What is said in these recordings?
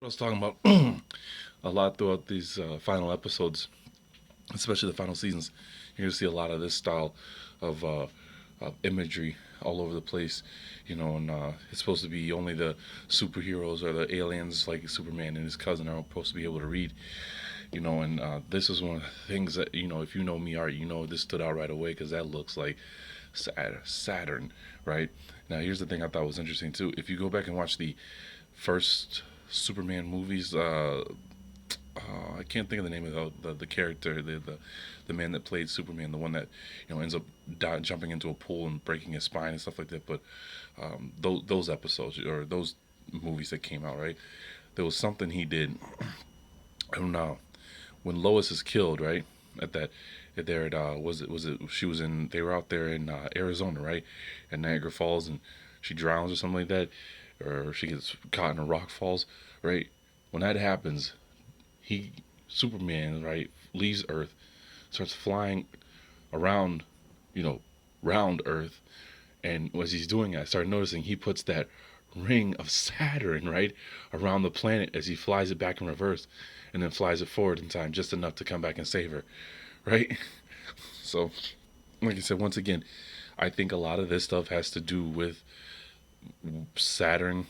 I was talking about a lot throughout these final episodes, especially the final seasons. You're gonna see a lot of this style of imagery all over the place, and it's supposed to be only the superheroes or the aliens like Superman and his cousin are supposed to be able to read, and this is one of the things that if you know me, Art, this stood out right away because that looks like Saturn, right? Now, here's the thing I thought was interesting too. If you go back and watch the first Superman movies, I can't think of the name of the character, the man that played Superman, the one that ends up jumping into a pool and breaking his spine and stuff like that. But those episodes or those movies that came out, right? There was something he did. I don't know when Lois is killed, right? At that, there it was it she was in they were out there in Arizona, right? At Niagara Falls, and she drowns or something like that, or she gets caught in a rock falls, right? When that happens, he Superman, right, leaves Earth, starts flying around, you know, round Earth, and as he's doing it, I started noticing he puts that ring of Saturn right around the planet as he flies it back in reverse, and then flies it forward in time just enough to come back and save her, right? So, like I said, once again, I think a lot of this stuff has to do with Saturn,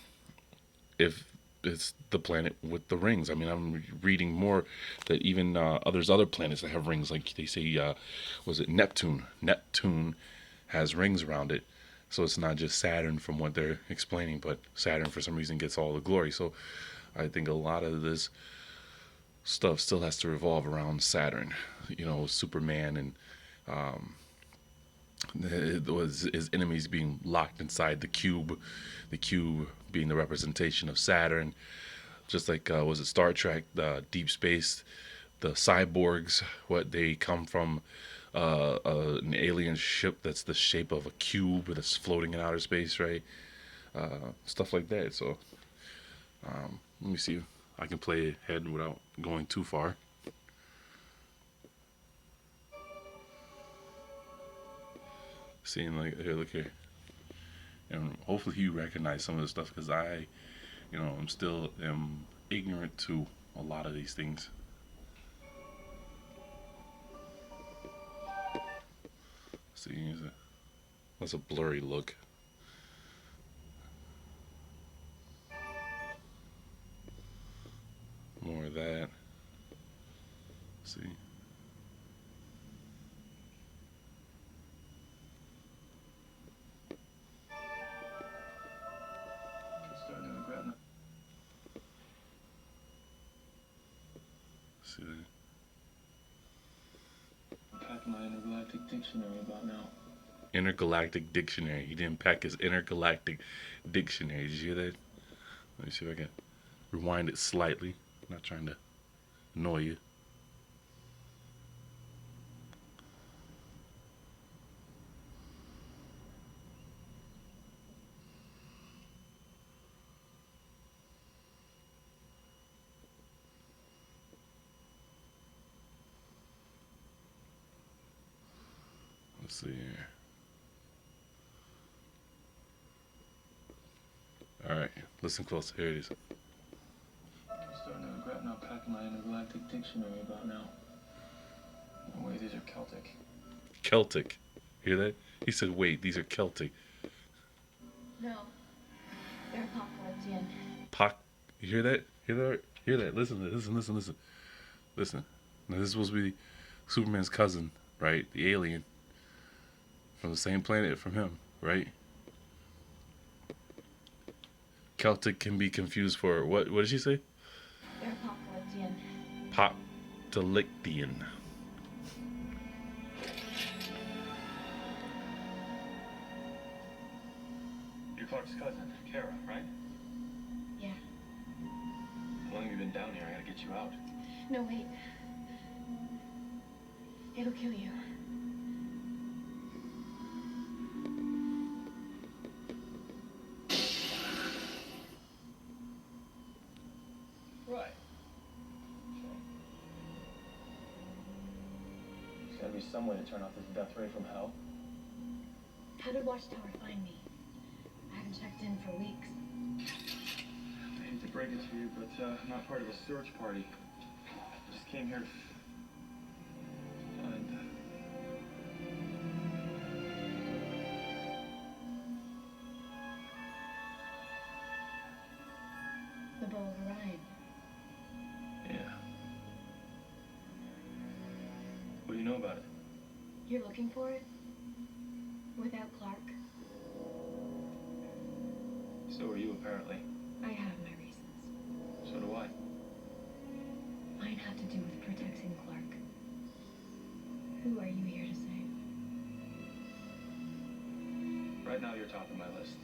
if it's the planet with the rings. I mean, I'm reading more that even there's other planets that have rings. Like they say, was it Neptune? Neptune has rings around it, so it's not just Saturn from what they're explaining, but Saturn for some reason gets all the glory. So I think a lot of this stuff still has to revolve around Saturn. Superman and it was his enemies being locked inside the cube being the representation of Saturn, just like was it Star Trek, Deep Space, the cyborgs, what they come from an alien ship that's the shape of a cube that's floating in outer space, right? Stuff like that. So let me see if I can play ahead without going too far. Seeing like here, look here, and hopefully you recognize some of the stuff because I'm still am ignorant to a lot of these things. See, that's a blurry look. More of that. See, see that. Pack my intergalactic dictionary about now. Intergalactic dictionary. He didn't pack his intergalactic dictionary. Did you hear that? Let me see if I can rewind it slightly. I'm not trying to annoy you. Let's see here. All right, listen close. Here it is. I'm starting to regret not packing my intergalactic dictionary about now. No way, these are Celtic. Celtic. Hear that? He said, "Wait, these are Celtic." No, they're apocalyptic. Poc. You hear that? Hear that? Hear that? Listen, listen, listen, listen, listen. Now this is supposed to be Superman's cousin, right? The alien from the same planet from him, right? Celtic can be confused for what? What did she say? They're apocalyptic. Poptolictian. You're Clark's cousin, Kara, right? Yeah. How long have you been down here? I gotta get you out. No, wait. It'll kill you. Right. There's gotta be some way to turn off this death ray from hell. How did Watchtower find me? I haven't checked in for weeks. They hit the break it to you, but I'm not part of a search party. Just came here to find. The Bowl of Orion. Yeah. What do you know about it? You're looking for it? Without Clark? So are you, apparently. I have my reasons. So do I. Mine have to do with protecting Clark. Who are you here to save? Right now, you're top of my list.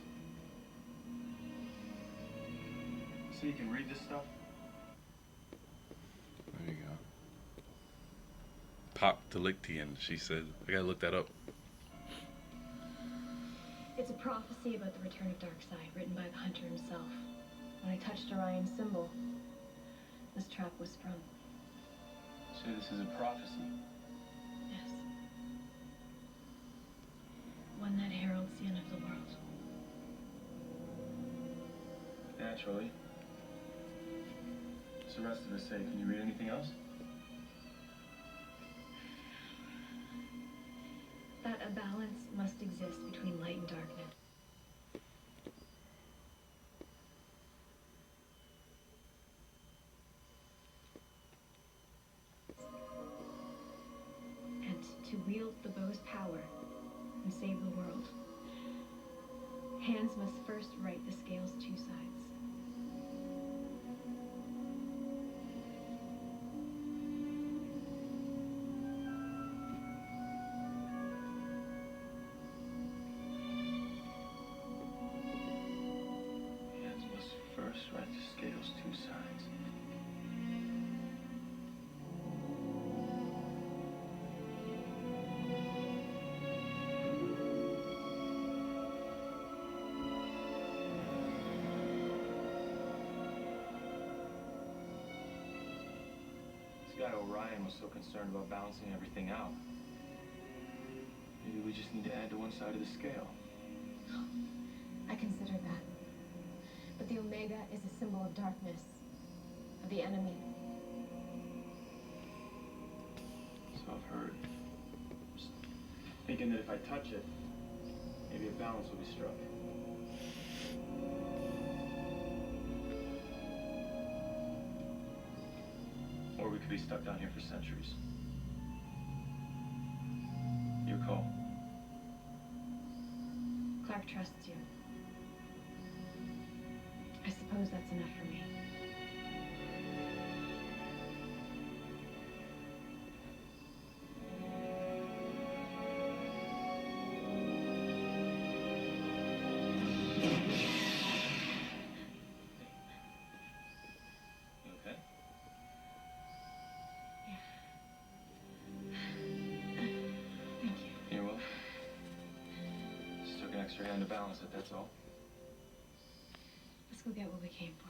So you can read this stuff? There you go. Pop Delictian, she said. I gotta look that up. It's a prophecy about the return of Darkseid, written by the Hunter himself. When I touched Orion's symbol, this trap was sprung. So this is a prophecy. Yes. One that heralds the end of the world. Naturally. What's the rest of it say? Can you read anything else? That a balance must exist between light and darkness. And to wield the bow's power and save the world, hands must first right the scale's two sides. Hands must first right the scale's two sides. This guy Orion was so concerned about balancing everything out. Maybe we just need to add to one side of the scale. I consider that. But the Omega is a symbol of darkness, of the enemy. So I've heard. Just thinking that if I touch it, maybe a balance will be struck. Or we could be stuck down here for centuries. Your call. Clark trusts you. I suppose that's enough for me. You okay? Thank you. You're welcome. Just took an extra hand to balance it, that's all. Let's go get what we came for.